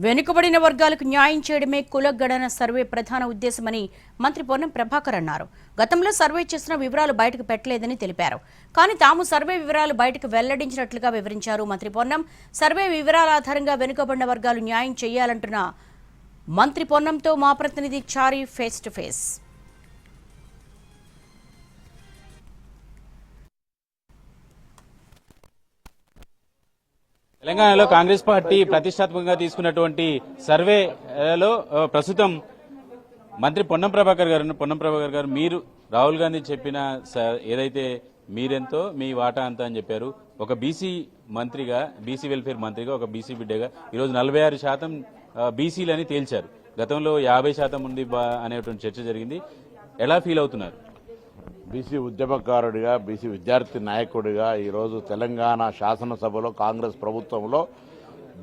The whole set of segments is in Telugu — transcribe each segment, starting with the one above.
వెనుకబడిన వర్గాలకు న్యాయం చేయడమే కులగణన సర్వే ప్రధాన ఉద్దేశమని మంత్రి పొన్నం ప్రభాకర్ అన్నారు. గతంలో సర్వే చేసిన వివరాలు బయటకు పెట్టలేదని తెలిపారు. కానీ తాము సర్వే వివరాలు బయటకు వెల్లడించినట్లుగా వివరించారు మంత్రి పొన్నం. సర్వే వివరాల ఆధారంగా వెనుకబడిన వర్గాలు న్యాయం చేయాలంటున్న మంత్రి పొన్నంతో మా ప్రతినిధి చారి ఫేస్ టు ఫేస్. తెలంగాణలో కాంగ్రెస్ పార్టీ ప్రతిష్టాత్మకంగా తీసుకున్నటువంటి సర్వేలో ప్రస్తుతం మంత్రి పొన్నం ప్రభాకర్ గారు మీరు రాహుల్ గాంధీ చెప్పిన ఏదైతే మీరెంతో మీ వాటా అంతా అని చెప్పారు. ఒక బీసీ మంత్రిగా, బీసీ వెల్ఫేర్ మంత్రిగా, ఒక బీసీ బిడ్డగా ఈరోజు 46% బీసీలని తేల్చారు. గతంలో 50% ఉంది అనేటువంటి చర్చ జరిగింది. ఎలా ఫీల్ అవుతున్నారు? బీసీ ఉద్యమకారుడిగా, బీసీ విద్యార్థి నాయకుడిగా ఈరోజు తెలంగాణ శాసనసభలో కాంగ్రెస్ ప్రభుత్వంలో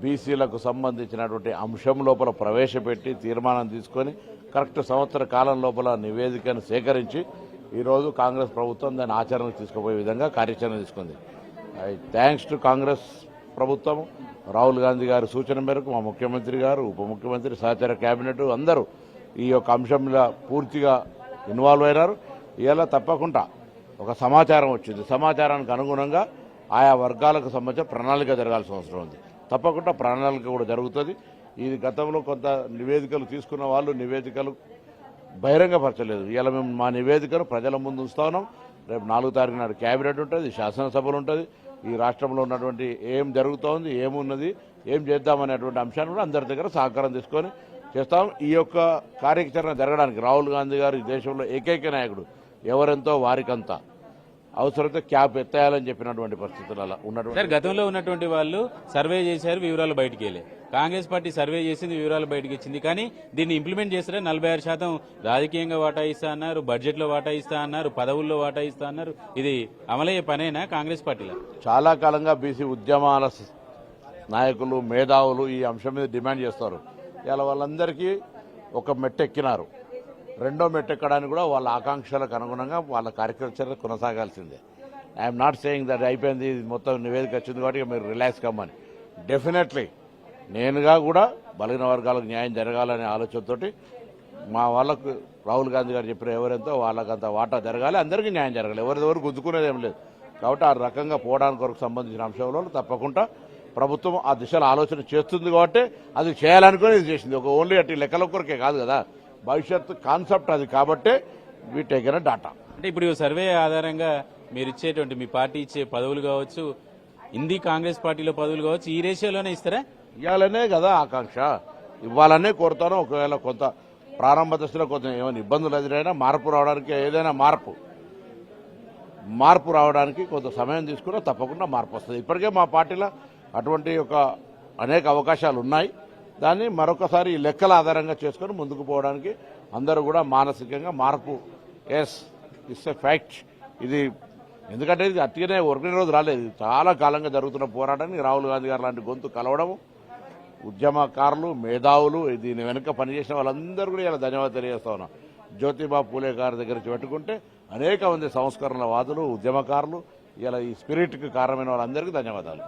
బీసీలకు సంబంధించినటువంటి అంశం లోపల ప్రవేశపెట్టి తీర్మానం తీసుకొని కరెక్ట్ సంవత్సర కాలం లోపల నివేదికను సేకరించి ఈరోజు కాంగ్రెస్ ప్రభుత్వం దాన్ని ఆచరణకు తీసుకుపోయే విధంగా కార్యాచరణ తీసుకుంది. థ్యాంక్స్ టు కాంగ్రెస్ ప్రభుత్వం, రాహుల్ గాంధీ గారి సూచన మేరకు మా ముఖ్యమంత్రి గారు, ఉప ముఖ్యమంత్రి, సహచార కేబినెట్ అందరూ ఈ యొక్క అంశంలో పూర్తిగా ఇన్వాల్వ్ అయినారు. ఇలా తప్పకుండా ఒక సమాచారం వచ్చింది. సమాచారానికి అనుగుణంగా ఆయా వర్గాలకు సంబంధించిన ప్రణాళిక జరగాల్సిన అవసరం ఉంది. తప్పకుండా ప్రణాళిక కూడా జరుగుతుంది. ఇది గతంలో కొంత నివేదికలు తీసుకున్న వాళ్ళు నివేదికలు బహిరంగపరచలేదు. ఇలా మేము మా నివేదికను ప్రజల ముందు ఉంచుతా ఉన్నాం. రేపు 4వ తారీఖు నాడు కేబినెట్ ఉంటుంది, శాసనసభలు ఉంటుంది. ఈ రాష్ట్రంలో ఉన్నటువంటి ఏం జరుగుతోంది, ఏమున్నది, ఏం చేద్దామనేటువంటి అంశాన్ని కూడా అందరి దగ్గర సహకారం తీసుకొని చేస్తాం. ఈ యొక్క కార్యాచరణ జరగడానికి రాహుల్ గాంధీ గారు ఈ దేశంలో ఏకైక నాయకుడు. ఎవరెంతో వారికంతా అవసరమైతే క్యాప్ ఎత్తేయాలని చెప్పినటువంటి పరిస్థితులలో ఉన్నటువంటి గతంలో ఉన్నటువంటి వాళ్ళు సర్వే చేశారు, వివరాలు బయటికి వెళ్ళే. కాంగ్రెస్ పార్టీ సర్వే చేసింది, వివరాలు బయటకు ఇచ్చింది. కానీ దీన్ని ఇంప్లిమెంట్ చేస్తారా? 46% రాజకీయంగా వాటా ఇస్తా అన్నారు, బడ్జెట్ లో వాటా ఇస్తా అన్నారు, పదవుల్లో వాటా ఇస్తా అన్నారు. ఇది అమలయ్యే పనేనా కాంగ్రెస్ పార్టీలో? చాలా కాలంగా బీసీ ఉద్యమాల నాయకులు, మేధావులు ఈ అంశం మీద డిమాండ్ చేస్తారు. ఇలా వాళ్ళందరికీ ఒక మెట్టెక్కినారు. రెండో మెట్టెక్కడానికి కూడా వాళ్ళ ఆకాంక్షలకు అనుగుణంగా వాళ్ళ కార్యక్రమం కొనసాగాల్సిందే. ఐఎమ్ నాట్ సేయింగ్ దట్ అయిపోయింది, మొత్తం నివేదిక వచ్చింది కాబట్టి మీరు రిలాక్స్ కమ్మని. డెఫినెట్లీ నేనుగా కూడా బలహీన వర్గాలకు న్యాయం జరగాలనే ఆలోచనతోటి మా వాళ్ళకు రాహుల్ గాంధీ గారు చెప్పిన ఎవరెంతో వాళ్ళకంత వాటా జరగాలి, అందరికీ న్యాయం జరగాలి. ఎవరిదెవరు గుద్దుకునేది ఏం లేదు. కాబట్టి ఆ రకంగా పోవడానికి కొరకు సంబంధించిన అంశంలో తప్పకుండా ప్రభుత్వం ఆ దిశలో ఆలోచన చేస్తుంది. కాబట్టి అది చేయాలనుకుని ఇది చేసింది. ఒక ఓన్లీ అటు లెక్కల కొరకే కాదు కదా, భవిష్యత్తు కాన్సెప్ట్ అది. కాబట్టే వీ టేకెన్ డాటా. అంటే ఇప్పుడు సర్వే ఆధారంగా మీరు ఇచ్చేటువంటి మీ పార్టీ ఇచ్చే పదవులు కావచ్చు, హిందీ కాంగ్రెస్ పార్టీలో పదవులు కావచ్చు, ఈ రేషియోలోనే ఇస్తారా? ఇవ్వాలనే కదా ఆకాంక్ష, ఇవ్వాలనే కోరుతాను. ఒకవేళ కొంత ప్రారంభ దశలో కొంత ఏమైనా ఇబ్బందులు ఎదురైనా మార్పు రావడానికి, ఏదైనా మార్పు రావడానికి కొంత సమయం తీసుకున్నా తప్పకుండా మార్పు వస్తుంది. ఇప్పటికే మా పార్టీలో అటువంటి అనేక అవకాశాలు ఉన్నాయి. దాన్ని మరొకసారి ఈ లెక్కల ఆధారంగా చేసుకొని ముందుకు పోవడానికి అందరూ కూడా మానసికంగా మార్పు, ఎస్ ఇట్స్ ఎ ఫ్యాక్ట్. ఇది ఎందుకంటే ఇది అట్టిగానే ఒకరి రోజు రాలేదు. చాలా కాలంగా జరుగుతున్న పోరాటానికి రాహుల్ గాంధీ గారు లాంటి గొంతు కలవడము, ఉద్యమకారులు, మేధావులు, దీని వెనుక పనిచేసిన వాళ్ళందరూ కూడా ఇలా ధన్యవాదాలు తెలియజేస్తా ఉన్నాం. జ్యోతిబా పూలే గారి దగ్గర పెట్టుకుంటే అనేక మంది సంస్కరణల వాదులు, ఉద్యమకారులు, ఇలా ఈ స్పిరిట్కి కారణమైన వాళ్ళందరికీ ధన్యవాదాలు.